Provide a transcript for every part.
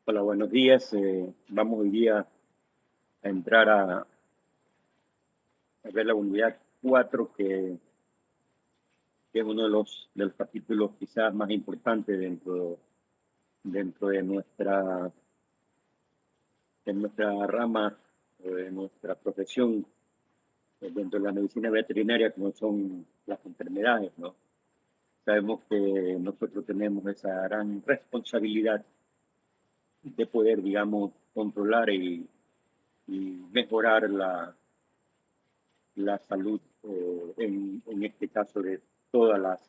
Hola, buenos días. Vamos hoy día a entrar a ver la unidad 4, que es uno de los capítulos quizás más importantes dentro de nuestra rama, de nuestra profesión, dentro de la medicina veterinaria, como son las enfermedades, ¿no? Sabemos que nosotros tenemos esa gran responsabilidad de poder, digamos, controlar y mejorar la salud, en este caso de todas las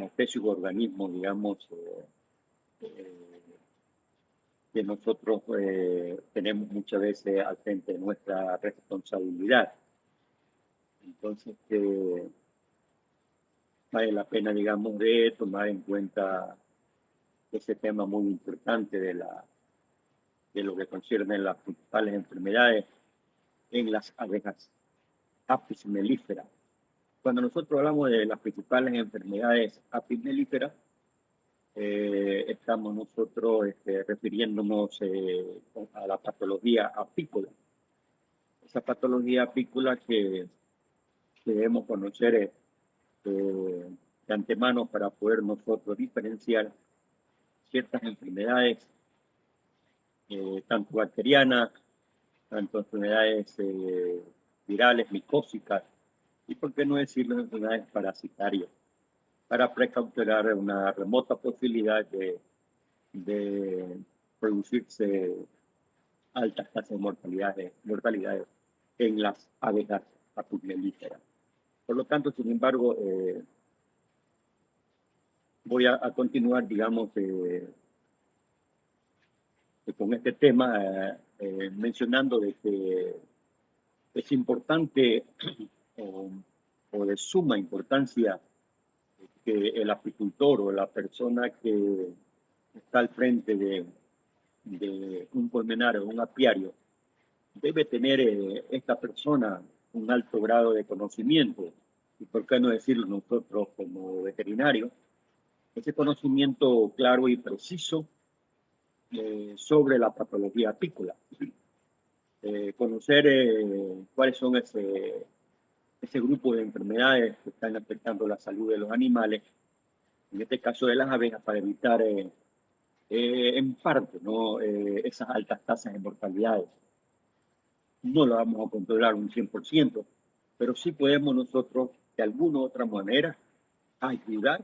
especies u organismos, digamos, que nosotros tenemos muchas veces al frente de nuestra responsabilidad. Entonces, vale la pena, digamos, de tomar en cuenta ese tema muy importante de lo que concierne las principales enfermedades en las abejas apis mellifera. Cuando nosotros hablamos de las principales enfermedades apis mellifera, estamos nosotros refiriéndonos a la patología apícola. Esa patología apícola que debemos conocer de antemano para poder nosotros diferenciar ciertas enfermedades, tanto bacterianas, tanto enfermedades virales, micóticas, y por qué no decirlo, enfermedades parasitarias, para precautelar una remota posibilidad de producirse altas tasas de mortalidad en las abejas apis mellifera. Por lo tanto, sin embargo, voy a continuar, digamos, con este tema, mencionando de que es importante o, o de suma importancia que el apicultor o la persona que está al frente de un colmenario o un apiario debe tener esta persona un alto grado de conocimiento, y por qué no decirlo nosotros como veterinarios, ese conocimiento claro y preciso sobre la patología apícola. Conocer cuáles son ese grupo de enfermedades que están afectando la salud de los animales, en este caso de las abejas, para evitar en parte, ¿no? Esas altas tasas de mortalidades. No lo vamos a controlar un 100%, pero sí podemos nosotros, de alguna u otra manera, ayudar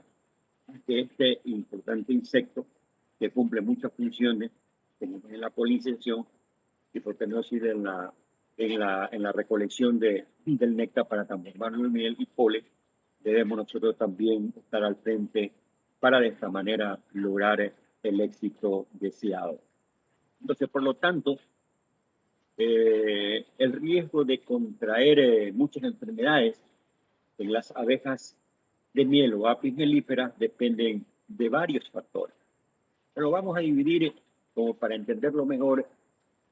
a que este importante insecto, que cumple muchas funciones, como en la polinización y por qué no decir en la recolección del néctar para transformarlo en miel y polen, debemos nosotros también estar al frente para de esta manera lograr el éxito deseado. Entonces, por lo tanto, el riesgo de contraer muchas enfermedades en las abejas de miel o apis mellifera dependen de varios factores. Pero vamos a dividir, como para entenderlo mejor,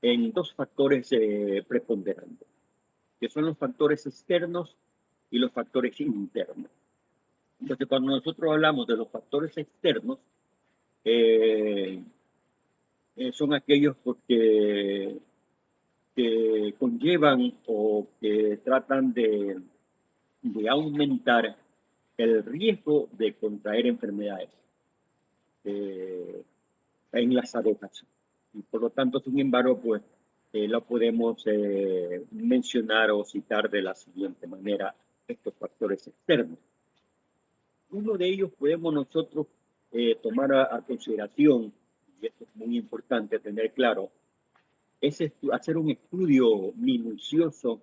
en dos factores preponderantes, que son los factores externos y los factores internos. Entonces, cuando nosotros hablamos de los factores externos, eh, son aquellos que conllevan o que tratan de aumentar el riesgo de contraer enfermedades en las abejas. Y por lo tanto, sin embargo, pues lo podemos mencionar o citar de la siguiente manera, estos factores externos. Uno de ellos podemos nosotros tomar a consideración, y esto es muy importante tener claro, es hacer un estudio minucioso,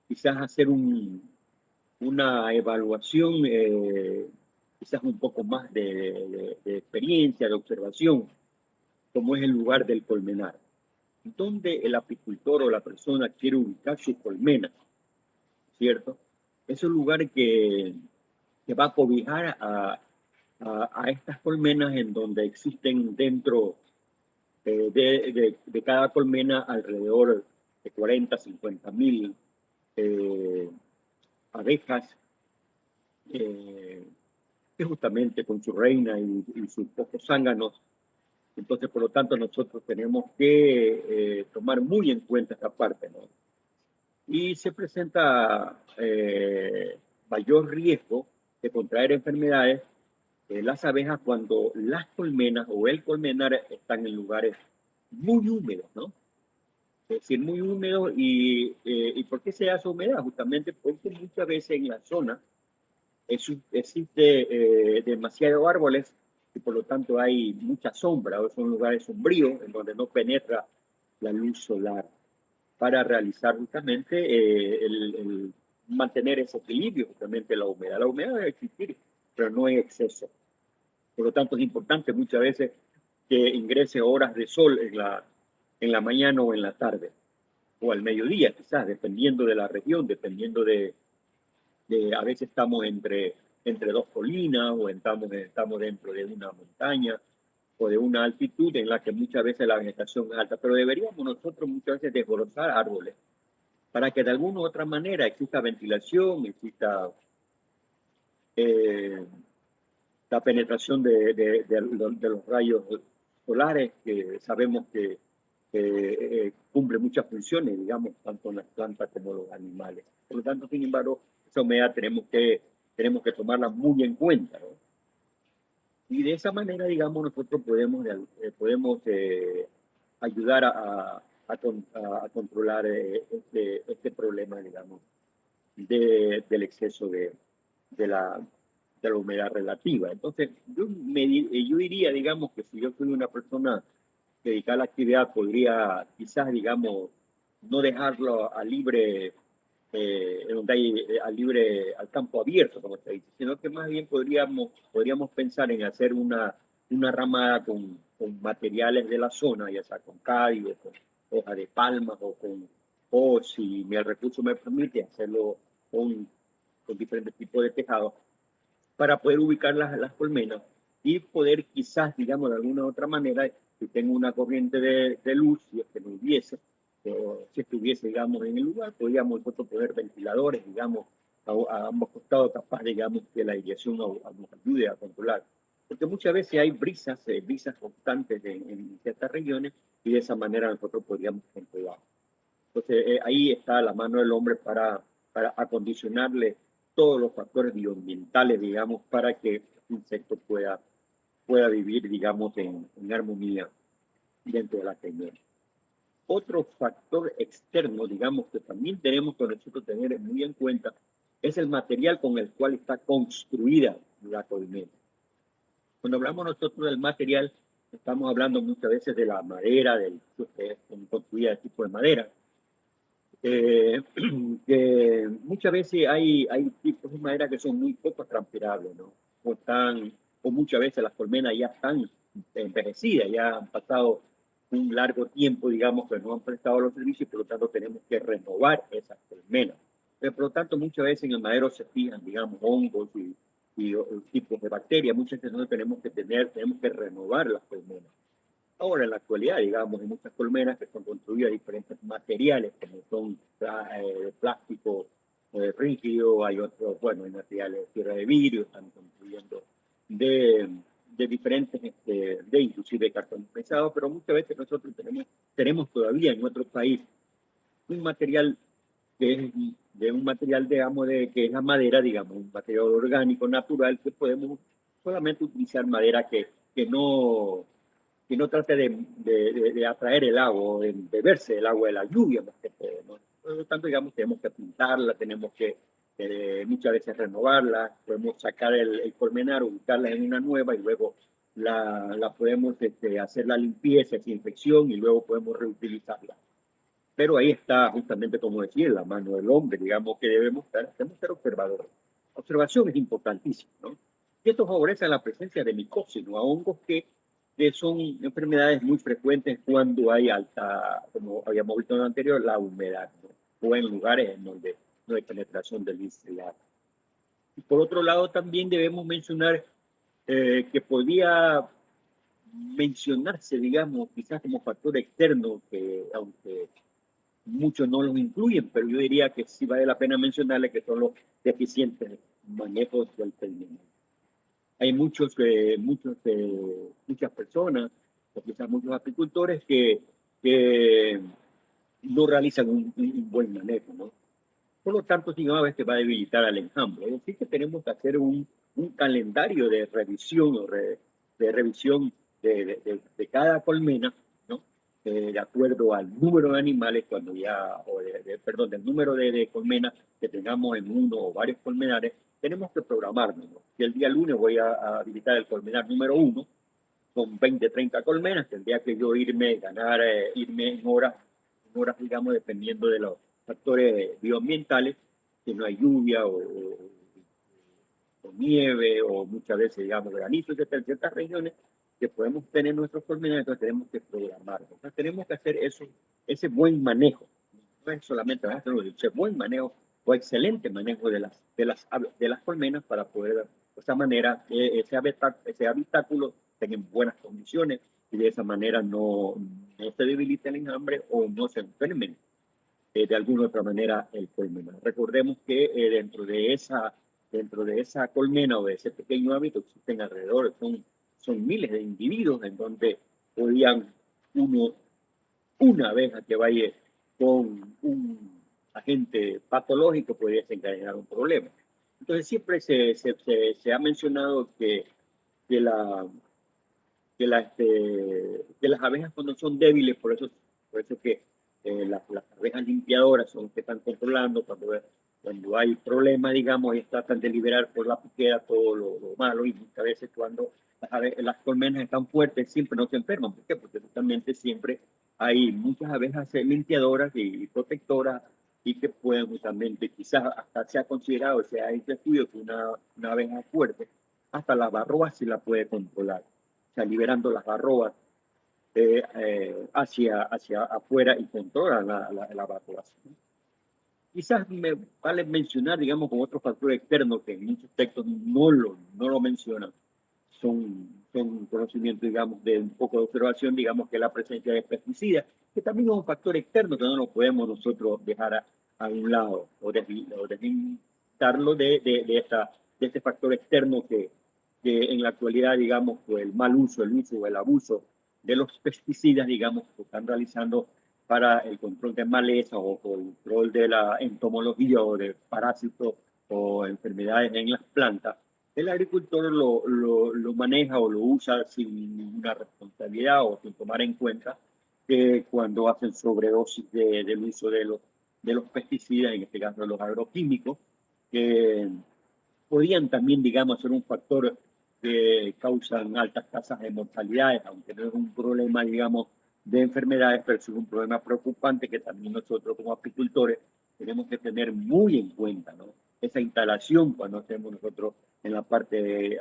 quizás hacer una evaluación, quizás un poco más de experiencia, de observación, como es el lugar del colmenar, donde el apicultor o la persona quiere ubicar su colmena, ¿cierto? Es un lugar que va a cobijar a estas colmenas, en donde existen dentro de cada colmena alrededor de 40, 50 mil abejas, que justamente con su reina y sus pocos zánganos Entonces, por lo tanto, nosotros tenemos que tomar muy en cuenta esta parte, ¿no? Y se presenta mayor riesgo de contraer enfermedades las abejas cuando las colmenas o el colmenar están en lugares muy húmedos, ¿no? Es decir, muy húmedos. ¿Y por qué se hace humedad? Justamente porque muchas veces en la zona existe demasiados árboles y por lo tanto hay mucha sombra, o son lugares sombríos en donde no penetra la luz solar para realizar justamente mantener ese equilibrio, justamente la humedad. La humedad debe existir, pero no en exceso. Por lo tanto, es importante muchas veces que ingrese horas de sol en la mañana o en la tarde, o al mediodía quizás, dependiendo de la región, dependiendo a veces estamos entre dos colinas o estamos dentro de una montaña o de una altitud en la que muchas veces la vegetación es alta, pero deberíamos nosotros muchas veces desbrozar árboles para que de alguna u otra manera exista ventilación, exista eh, la penetración de los rayos solares, que sabemos que cumple muchas funciones, digamos, tanto en las plantas como en los animales. Por lo tanto, sin embargo, esa humedad tenemos que tomarla muy en cuenta, ¿no? Y de esa manera, digamos, nosotros podemos ayudar a controlar este problema, digamos, del exceso de la, de la humedad relativa. Entonces, yo diría, digamos, que si yo soy una persona dedicada a la actividad, podría quizás, digamos, no dejarlo a libre, donde hay al campo abierto, como se dice, sino que más bien podríamos pensar en hacer una ramada con materiales de la zona, ya sea con cádiz, con hoja de palma o si el recurso me permite, hacerlo con diferentes tipos de tejados para poder ubicar las colmenas y poder quizás, digamos, de alguna u otra manera, si tengo una corriente de luz, si es que no hubiese, o si estuviese, digamos, en el lugar, podríamos nosotros poner ventiladores, digamos, a ambos costados, capaz, digamos, que la dirección nos ayude a controlar. Porque muchas veces hay brisas constantes en ciertas regiones y de esa manera nosotros podríamos controlar. Entonces, ahí está la mano del hombre para acondicionarle todos los factores bioambientales, digamos, para que el insecto pueda vivir, digamos, en armonía dentro de la colmena. Otro factor externo, digamos, que también tenemos que nosotros tener muy en cuenta, es el material con el cual está construida la colmena. Cuando hablamos nosotros del material, estamos hablando muchas veces de la madera, que es construida de tipo de madera, que muchas veces hay tipos de madera que son muy poco transpirables, ¿no? O muchas veces las colmenas ya están envejecidas, ya han pasado un largo tiempo, digamos, que no han prestado los servicios, y por lo tanto tenemos que renovar esas colmenas. Pero, por lo tanto, muchas veces en el madero se fijan, digamos, hongos y tipos de bacterias. Muchas veces nosotros tenemos que renovar las colmenas. Ahora, en la actualidad, digamos, hay muchas colmenas que son construidas de diferentes materiales, como son plástico rígido, hay otros, bueno, hay materiales de tierra de vidrio, están construyendo de, de diferentes, inclusive cartón pesado, pero muchas veces nosotros tenemos todavía en nuestro país un material que es de un material, digamos, que es la madera, digamos, un material orgánico, natural, que podemos solamente utilizar madera que no trate de atraer el agua, de beberse el agua de la lluvia, más que todo, ¿no? Por lo tanto, digamos, tenemos que pintarla, tenemos que muchas veces renovarla, podemos sacar el colmenar, ubicarla en una nueva y luego la podemos hacer la limpieza, desinfección y luego podemos reutilizarla. Pero ahí está justamente, como decía, la mano del hombre, digamos que debemos ser observadores. La observación es importantísima, ¿no? Y esto favorece la presencia de micócinos, a hongos que son enfermedades muy frecuentes cuando hay alta, como habíamos visto en lo anterior, la humedad, ¿no? O en lugares en donde no hay penetración del solar. Y por otro lado, también debemos mencionar que podría mencionarse, digamos, quizás como factor externo, que aunque muchos no los incluyen, pero yo diría que sí vale la pena mencionarle que son los deficientes manejos del pigmento. Hay muchas personas o quizás muchos apicultores que no realizan un buen manejo, ¿no? Por lo tanto, sin aves va a debilitar al enjambre. Es decir, que tenemos que hacer un calendario de revisión de revisión de cada colmena, ¿no? De acuerdo al número de animales, cuando ya, perdón, del número de colmenas que tengamos en uno o varios colmenares, tenemos que programarnos, ¿no? Si el día lunes voy a visitar el colmenar número 1, con 20, 30 colmenas, tendría que yo irme en horas, digamos, dependiendo de los factores bioambientales, si no hay lluvia o nieve o muchas veces, digamos, granizo, etcétera, en ciertas regiones que podemos tener nuestros colmenares, entonces tenemos que programar. Entonces tenemos que hacer ese buen manejo. No es solamente ese buen manejo o excelente manejo de las colmenas para poder, de esa manera, ese habitáculo tenga en buenas condiciones y de esa manera no se debilite el enjambre o no se enfermen de alguna otra manera el colmena. Recordemos que dentro de esa colmena o de ese pequeño hábito existen alrededor, son miles de individuos en donde podían una abeja que vaya con un agente patológico podría desencadenar un problema. Entonces siempre se ha mencionado que, la, que las abejas cuando son débiles, por eso que las abejas limpiadoras son las que están controlando, cuando hay problemas, digamos, ellas tratan de liberar por la piquera todo lo malo y muchas veces cuando las colmenas están fuertes siempre no se enferman. ¿Por qué? Porque justamente siempre hay muchas abejas limpiadoras y protectoras y que pueden justamente, quizás hasta se ha considerado, se ha hecho estudios que una abeja fuerte, hasta la varroa se la puede controlar, o sea, liberando las barroas hacia afuera y controlan la evacuación. Quizás me vale mencionar, digamos, con otro factor externo que en muchos textos no lo mencionan. Son conocimientos, digamos, de un poco de observación, digamos, que la presencia de pesticidas, que también es un factor externo que no lo podemos nosotros dejar a un lado o deslindarlo de este factor externo que en la actualidad, digamos, pues el mal uso, el uso o el abuso de los pesticidas, digamos, que están realizando para el control de maleza o control de la entomología o de parásitos o enfermedades en las plantas, el agricultor lo maneja o lo usa sin ninguna responsabilidad o sin tomar en cuenta que cuando hacen sobredosis del uso de los pesticidas, en este caso de los agroquímicos, que podían también, digamos, ser un factor que causan altas tasas de mortalidades, aunque no es un problema, digamos, de enfermedades, pero es un problema preocupante que también nosotros como apicultores tenemos que tener muy en cuenta, ¿no? Esa instalación, cuando hacemos nosotros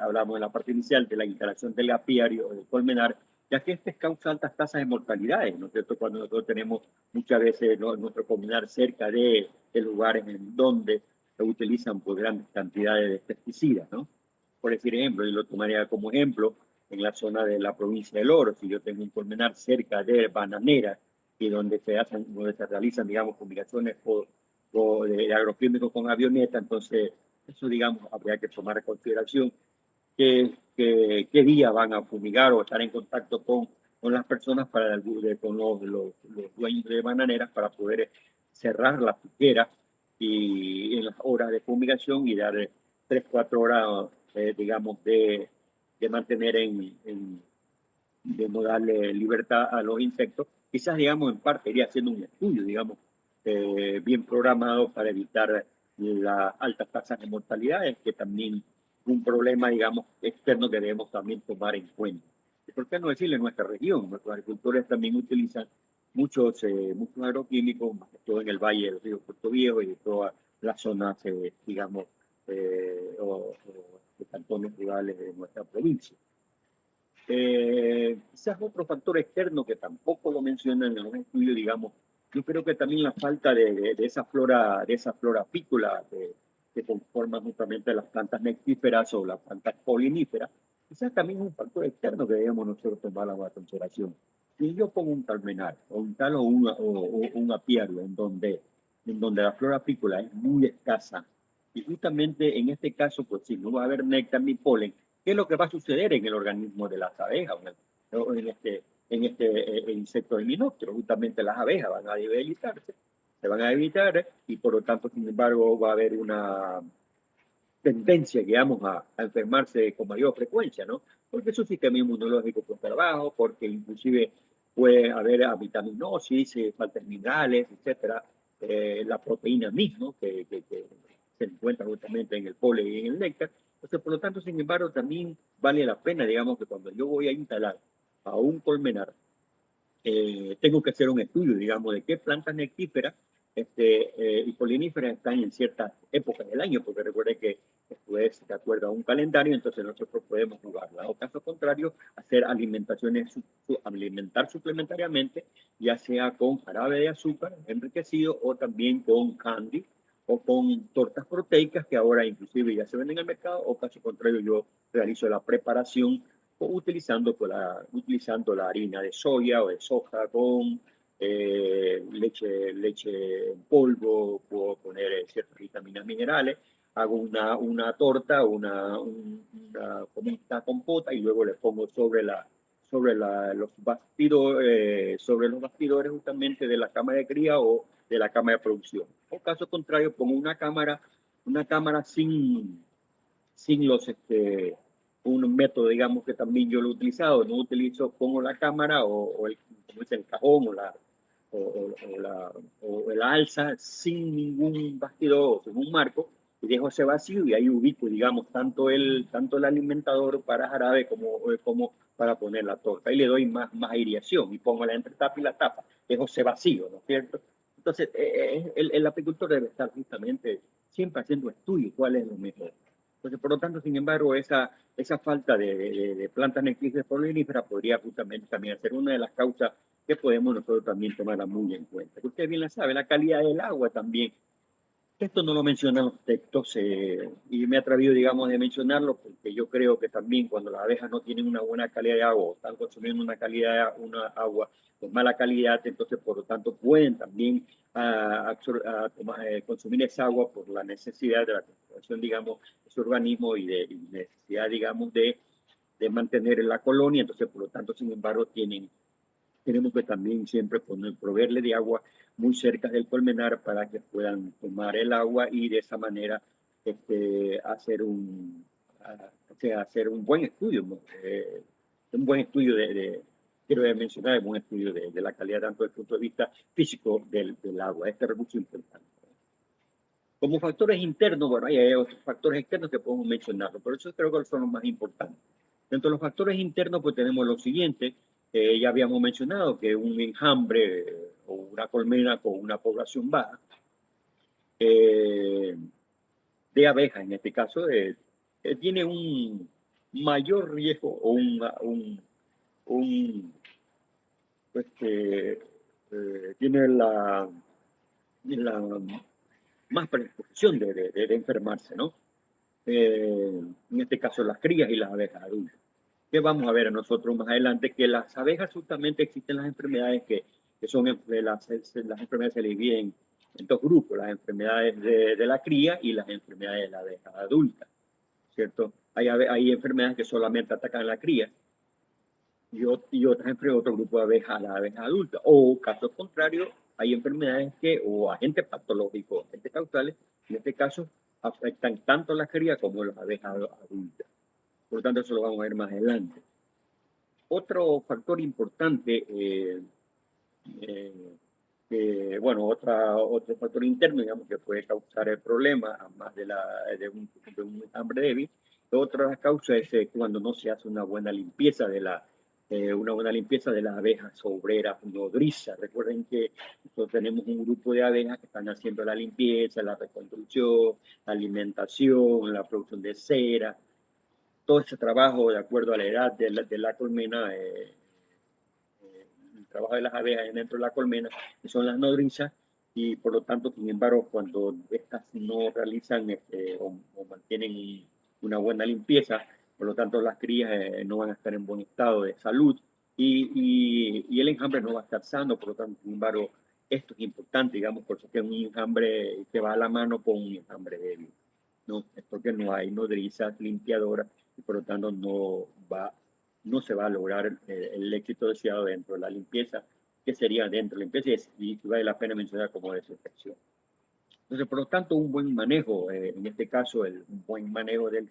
hablamos en la parte inicial de la instalación del apiario o del colmenar, ya que este causa altas tasas de mortalidades, ¿no es cierto? Cuando nosotros tenemos muchas veces, ¿no?, nuestro colmenar cerca de lugares en donde se utilizan por grandes cantidades de pesticidas, ¿no? Por decir ejemplo, yo lo tomaría como ejemplo en la zona de la provincia del Oro, si yo tengo un colmenar cerca de bananeras y donde se realizan, digamos, fumigaciones de agroquímicos con avioneta, entonces eso, digamos, habría que tomar en consideración qué día van a fumigar o estar en contacto con las personas, con los dueños de bananeras para poder cerrar la piquera y en las horas de fumigación y dar 3, 4 horas, digamos, de mantener de no darle libertad a los insectos. Quizás, digamos, en parte iría haciendo un estudio, digamos, bien programado para evitar las altas tasas de mortalidad, que también un problema, digamos, externo que debemos también tomar en cuenta. ¿Y por qué no decirle en nuestra región? Nuestros agricultores también utilizan muchos agroquímicos, más que todo en el valle del río Puerto Viejo y de todas las zonas, digamos, o de cantones rurales de nuestra provincia. Quizás otro factor externo que tampoco lo mencionan en los estudios, digamos, yo creo que también la falta de esa flora apícola que conforman justamente las plantas nectíferas o las plantas poliníferas, quizás también es un factor externo que debemos nosotros tomar a consideración. Si yo pongo un calmenar o un apiario en donde la flora apícola es muy escasa, y justamente en este caso, pues si no va a haber néctar ni polen, ¿qué es lo que va a suceder en el organismo de las abejas insecto himenóptero. Justamente las abejas van a debilitarse, se van a evitar y por lo tanto, sin embargo, va a haber una tendencia, digamos, a enfermarse con mayor frecuencia, ¿no? Porque su sistema inmunológico está abajo, porque inclusive puede haber vitaminosis, faltas minerales, etcétera, la proteína misma que se encuentra justamente en el polen y en el néctar. Entonces, por lo tanto, sin embargo, también vale la pena, digamos, que cuando yo voy a instalar a un colmenar, tengo que hacer un estudio, digamos, de qué plantas nectíferas y poliníferas están en ciertas épocas del año, porque recuerden que esto es de acuerdo a un calendario, entonces nosotros podemos jugarla. O caso contrario, hacer alimentar suplementariamente, ya sea con jarabe de azúcar enriquecido o también con candy o con tortas proteicas que ahora inclusive ya se venden en el mercado, o caso contrario yo realizo la preparación utilizando la harina de soya o de soja con leche en polvo, puedo poner ciertas vitaminas minerales, hago una torta, como una compota y luego le pongo sobre los bastidores justamente de la cámara de cría o de la cámara de producción. O caso contrario, pongo una cámara sin un método, digamos, que también yo lo he utilizado. No utilizo, pongo la cámara como dice, el cajón o la alza sin ningún bastidor o sin un marco y dejo ese vacío y ahí ubico, digamos, tanto el alimentador para jarabe como para poner la torta. Y le doy más aireación y pongo la entretapa y la tapa. Dejo ese vacío, ¿no es cierto? Entonces, el apicultor debe estar justamente siempre haciendo estudios cuál es lo mejor. Entonces, por lo tanto, sin embargo, esa falta de plantas nectíferas poliníferas podría justamente también ser una de las causas que podemos nosotros también tomarla muy en cuenta. Usted bien la sabe, la calidad del agua también. Esto no lo mencionan los textos y me he atrevido, digamos, de mencionarlo porque yo creo que también cuando las abejas no tienen una buena calidad de agua o están consumiendo una agua de mala calidad, entonces por lo tanto pueden también consumir esa agua por la necesidad de la conservación, digamos, de su organismo y necesidad, digamos, de mantener la colonia. Entonces, por lo tanto, sin embargo, tenemos que también siempre proveerle de agua muy cerca del colmenar para que puedan tomar el agua y de esa manera hacer hacer un buen estudio, ¿no? Un buen estudio quiero mencionar, un buen estudio de la calidad tanto desde el punto de vista físico del agua, este recurso importante. Como factores internos, bueno, hay otros factores externos que podemos mencionarlo, pero eso creo que son los más importantes. Dentro de los factores internos, pues tenemos lo siguiente, ya habíamos mencionado que un enjambre o una colmena con una población baja de abejas, en este caso, tiene un mayor riesgo o un pues, tiene la más predisposición de enfermarse, ¿no? En este caso las crías y las abejas adultas. Que vamos a ver nosotros más adelante, que las abejas justamente existen las enfermedades que son las enfermedades se dividen en dos grupos, las enfermedades de la cría y las enfermedades de la abeja adulta, ¿cierto? Hay enfermedades que solamente atacan a la cría y otro grupo de abejas, las abejas adultas. O caso contrario, hay enfermedades o agentes patológicos, agentes causales, en este caso afectan tanto a la cría como a las abejas adultas. Por lo tanto, eso lo vamos a ver más adelante. Otro factor importante, otro factor interno, digamos, que puede causar el problema, además de un hambre débil, otra de las causas es cuando no se hace una buena limpieza de las abejas obreras nodrizas. Recuerden que nosotros tenemos un grupo de abejas que están haciendo la limpieza, la reconstrucción, la alimentación, la producción de cera, todo ese trabajo de acuerdo a la edad de la colmena, el trabajo de las abejas dentro de la colmena, que son las nodrizas, y por lo tanto, sin embargo, cuando estas no realizan o mantienen una buena limpieza, por lo tanto las crías no van a estar en buen estado de salud y el enjambre no va a estar sano, por lo tanto, sin embargo, esto es importante, digamos, por eso que es un enjambre que va a la mano con un enjambre débil, ¿no? Es porque no hay nodrizas limpiadoras y por lo tanto no va no se va a lograr el éxito deseado dentro de la limpieza, que sería dentro de la limpieza, y vale la pena mencionar como desinfección. Entonces, por lo tanto, un buen manejo, en este caso, un buen manejo de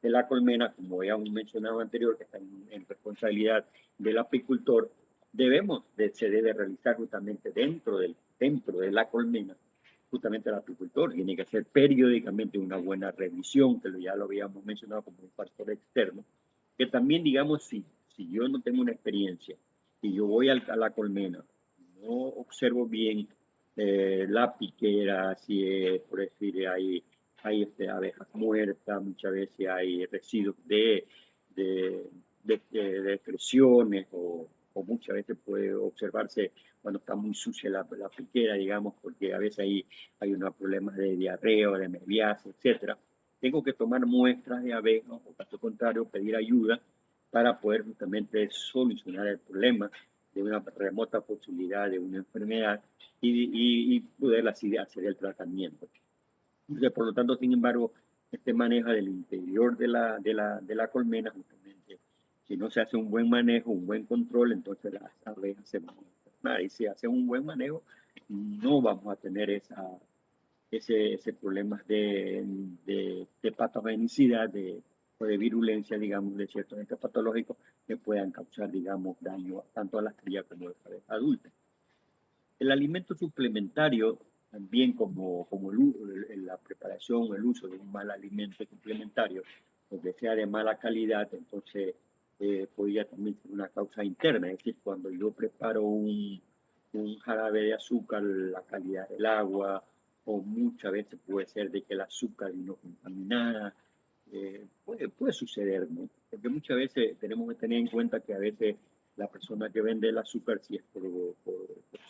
la colmena, como ya hemos mencionado anterior, que está en responsabilidad del apicultor, se debe realizar justamente dentro de la colmena. Justamente el apicultor tiene que hacer periódicamente una buena revisión, que ya lo habíamos mencionado como un factor externo, que también, digamos, si yo no tengo una experiencia y yo voy a la colmena, no observo bien la piquera, si por decir hay abejas muertas, muchas veces hay residuos de excreciones o muchas veces puede observarse cuando está muy sucia la piquera, digamos, porque a veces hay unos problemas de diarrea o de mebiasis, etcétera. Tengo que tomar muestras de abejas o, caso contrario, pedir ayuda para poder justamente solucionar el problema de una remota posibilidad de una enfermedad y poder así hacer el tratamiento. Entonces, por lo tanto, sin embargo, este manejo del interior de la colmena, justamente, si no se hace un buen manejo, un buen control, entonces las abejas se van a enfermar. Y si hace un buen manejo, no vamos a tener ese problema de patogenicidad o de virulencia, digamos, de ciertos entes patológicos que puedan causar, digamos, daño tanto a las crías como a las abejas adultas. El alimento suplementario, también como la preparación, el uso de un mal alimento suplementario, porque sea de mala calidad, entonces podría también ser una causa interna. Es decir, cuando yo preparo un jarabe de azúcar, la calidad del agua, o muchas veces puede ser de que el azúcar vino contaminada, puede suceder, ¿no? Porque muchas veces tenemos que tener en cuenta que a veces la persona que vende el azúcar, si es por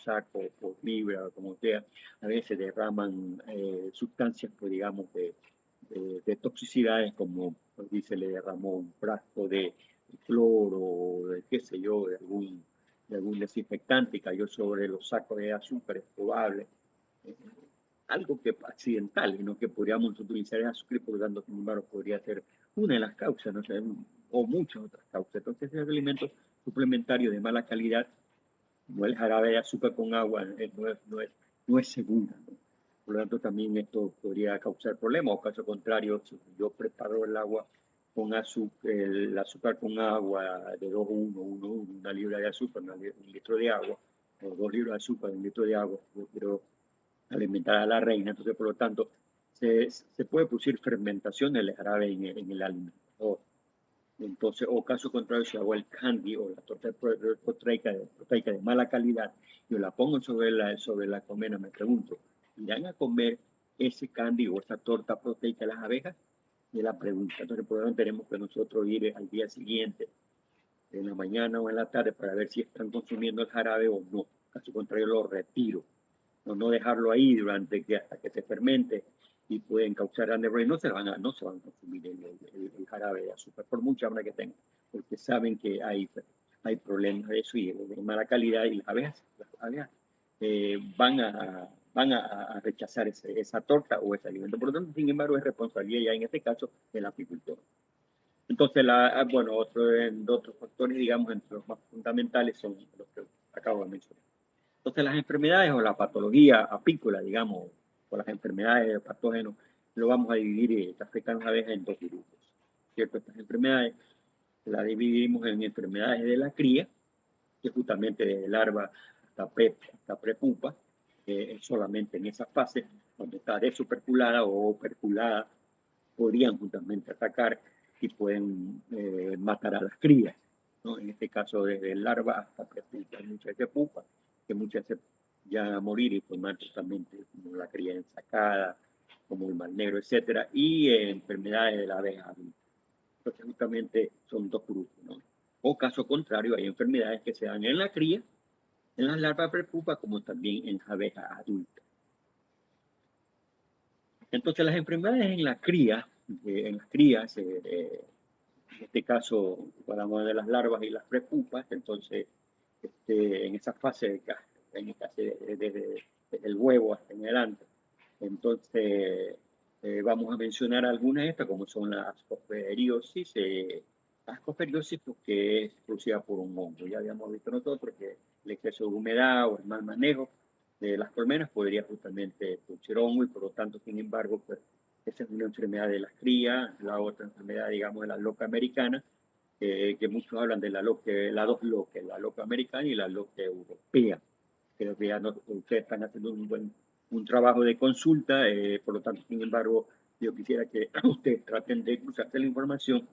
saco, por libra, como sea, a veces derraman sustancias, pues, digamos, de toxicidades, como pues, dice, le derramó un frasco de cloro, de qué sé yo, de algún desinfectante y cayó sobre los sacos de azúcar, es probable. Eh, Algo que accidental, ¿no? Que podríamos utilizar el azúcar y por lo tanto, sin embargo, podría ser una de las causas, ¿no? O muchas otras causas. Entonces, ese alimento suplementario de mala calidad, no el jarabe de azúcar con agua, no es seguro, ¿no? Por lo tanto, también esto podría causar problemas. O caso contrario, si yo preparo el agua con azúcar, el azúcar con agua de 2:1, una libra de azúcar, un litro de agua, o 2 libras de azúcar, un litro de agua, yo quiero alimentar a la reina, entonces por lo tanto se puede producir fermentación del jarabe en el alimento. Entonces, o caso contrario, si hago el candy o la torta proteica de mala calidad, yo la pongo sobre la colmena, me pregunto, ¿irán a comer ese candy o esa torta proteica las abejas? Y la pregunta. Entonces, por lo tanto, tenemos que nosotros ir al día siguiente, en la mañana o en la tarde, para ver si están consumiendo el jarabe o no. Caso contrario, lo retiro. No dejarlo ahí hasta que se fermente y pueden causar grandes problemas. No se van a consumir el jarabe de azúcar, por mucha hambre que tengan, porque saben que hay problemas de eso y de mala calidad y las abejas van a rechazar esa torta o ese alimento. Por lo tanto, sin embargo, es responsabilidad ya en este caso del apicultor. Entonces, bueno, otros factores, digamos, entre los más fundamentales son los que acabo de mencionar. Entonces, las enfermedades o la patología apícola, digamos, o las enfermedades de patógenos, lo vamos a dividir que afectan a las abejas en dos grupos. ¿Cierto? Estas enfermedades las dividimos en enfermedades de la cría, que justamente desde larva hasta prepupa, solamente en esa fase, cuando está desoperculada o operculada, podrían justamente atacar y pueden matar a las crías, ¿no? En este caso, desde larva hasta prepupa. Hay muchas de pupa que muchas se llegan a morir y formar justamente como la cría ensacada, como el mal negro, etcétera, y enfermedades de la abeja adulta. Entonces, justamente son dos grupos, ¿no? O caso contrario, hay enfermedades que se dan en la cría, en las larvas prepupa, como también en abejas adultas. Entonces, las enfermedades en la cría, en las crías, en este caso, hablamos de las larvas y las prepupas, entonces, en esa fase desde el huevo hasta en adelante. Entonces, vamos a mencionar algunas de estas, como son las fosferiosis, Ascoferiosis porque es producida por un hongo. Ya habíamos visto nosotros que el exceso de humedad o el mal manejo de las colmenas podría justamente producir hongo y por lo tanto, sin embargo, pues esa es una enfermedad de las crías. La otra enfermedad, digamos, de la loca americana, que muchos hablan de las dos loques, la loca americana y la loca europea. Creo que ya ustedes están haciendo un trabajo de consulta, por lo tanto, sin embargo, yo quisiera que ustedes traten de cruzarse la información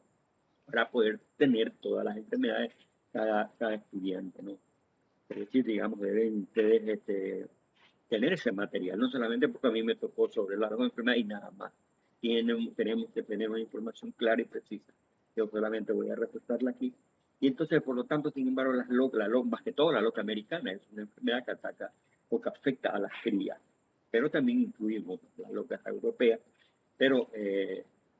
para poder tener todas las enfermedades cada estudiante, ¿no? Es decir, digamos, deben ustedes tener ese material, no solamente porque a mí me tocó sobre las dos enfermedades y nada más. Tenemos que tener una información clara y precisa. Yo solamente voy a reportarla aquí. Y entonces, por lo tanto, sin embargo, más que todo la loca americana es una enfermedad que ataca o que afecta a las crías, pero también incluimos la loca europea, pero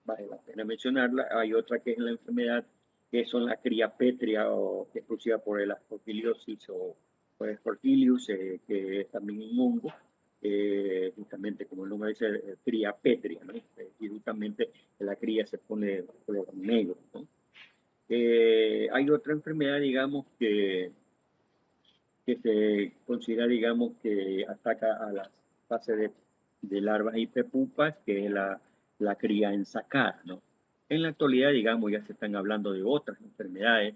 vale la pena mencionarla. Hay otra que es la enfermedad que son la cría pétrea o que es producida por el aspergillosis o por Aspergillus, que es también un hongo, justamente como el nombre dice, cría pétrea, ¿no? Y justamente la cría se pone de color negro, ¿no? Hay otra enfermedad, digamos, que se considera, digamos, que ataca a las fases de larvas y pepupas, que es la cría en sacar, ¿no? En la actualidad, digamos, ya se están hablando de otras enfermedades,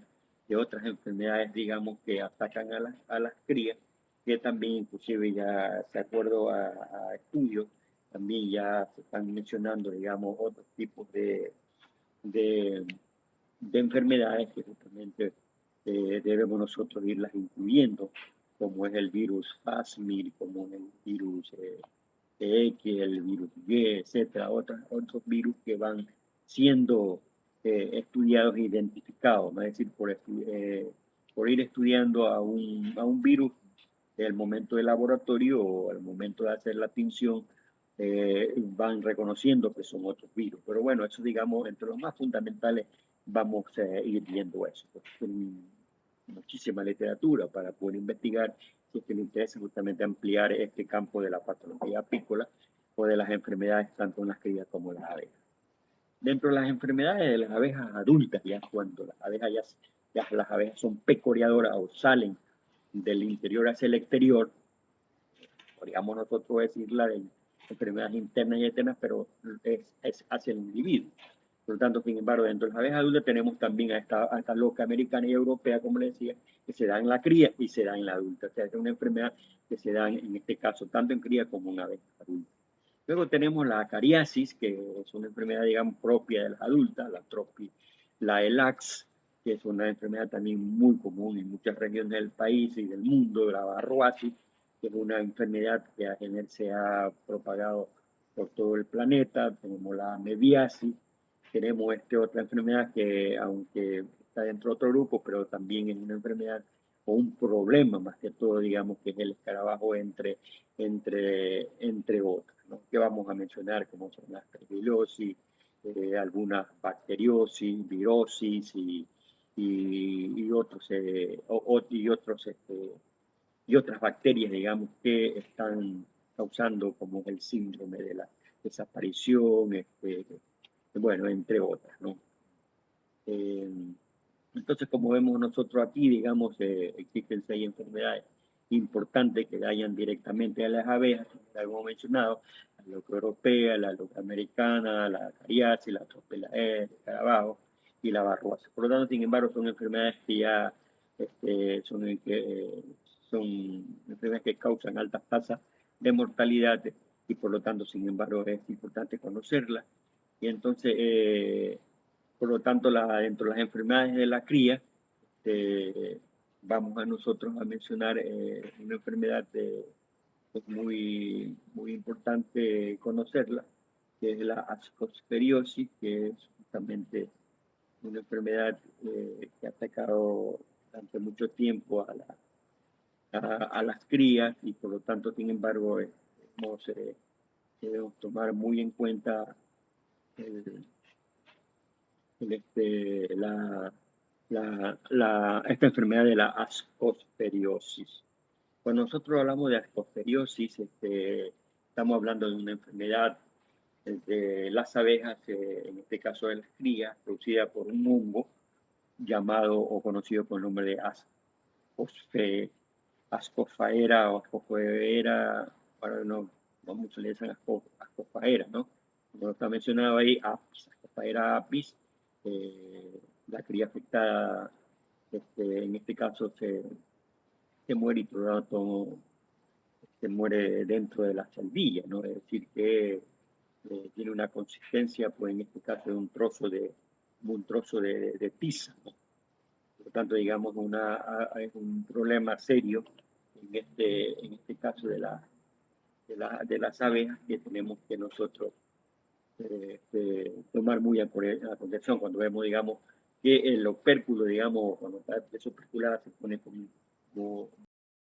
digamos, que atacan a las crías, que también inclusive ya, de acuerdo a estudios, también ya se están mencionando, digamos, otros tipos de, de enfermedades que justamente debemos nosotros irlas incluyendo, como es el virus Plasmid, como es el virus X, el virus Y, etcétera, otros virus que van siendo estudiados e identificados, ¿no? Es decir, por ir estudiando a un virus el momento del laboratorio o al momento de hacer la tinción, van reconociendo que son otros virus. Pero bueno, eso digamos, entre los más fundamentales vamos a ir viendo eso. Pues, muchísima literatura para poder investigar si es que le interesa justamente ampliar este campo de la patología apícola o de las enfermedades tanto en las crías como en las abejas. Dentro de las enfermedades de las abejas adultas, ya cuando las abejas las abejas son pecoreadoras o salen del interior hacia el exterior, podríamos nosotros decirla de enfermedades internas y externas, pero es hacia el individuo. Por lo tanto, sin embargo, dentro de las abejas adultas tenemos también a esta loca americana y europea, como les decía, que se da en la cría y se da en la adulta. O sea, es una enfermedad que se da en este caso tanto en cría como en abejas adultas. Luego tenemos la cariasis, que es una enfermedad, digamos, propia de las adultas, la ELAX, que es una enfermedad también muy común en muchas regiones del país y del mundo, la varroasis, que es una enfermedad que se ha propagado por todo el planeta. Tenemos la mebiasis, tenemos otra enfermedad que, aunque está dentro de otro grupo, pero también es una enfermedad o un problema más que todo, digamos, que es el escarabajo entre otras, ¿no? Que vamos a mencionar, como son la aspergillosis, algunas bacteriosis, virosis y otros, y otras bacterias, digamos, que están causando como el síndrome de la desaparición, bueno, entre otras, ¿no? Eh, entonces, como vemos nosotros aquí, digamos, existen 6 enfermedades importantes que dañan directamente a las abejas, como ya hemos mencionado, la loca europea, la loca americana, la cariasis, la tropela el escarabajo y la varroa. Por lo tanto, sin embargo, son enfermedades que ya son enfermedades que causan altas tasas de mortalidad y por lo tanto, sin embargo, es importante conocerlas. Y entonces, por lo tanto, dentro de las enfermedades de la cría, vamos a nosotros a mencionar una enfermedad que es muy importante conocerla, que es la ascospheriosis, que es justamente una enfermedad que ha atacado durante mucho tiempo a las crías y por lo tanto, sin embargo, debemos tomar muy en cuenta el, esta enfermedad de la ascospheriosis. Cuando nosotros hablamos de ascospheriosis, estamos hablando de una enfermedad de las abejas, en este caso de las crías, producida por un hongo llamado o conocido con el nombre de Ascofaera o Ascofaera, ahora no muchos le dicen Ascofaera, ¿no? Como está mencionado ahí, Ascofaera apis, la cría afectada, en este caso se muere y por lo tanto se muere dentro de la salvilla, ¿no? Es decir, que tiene una consistencia, pues en este caso, de un trozo de pizza, ¿no? Por lo tanto, digamos, es un problema serio en este caso de las abejas que tenemos que nosotros tomar muy a consideración cuando vemos, digamos, que el opérculo, digamos, cuando está desoperculada se pone como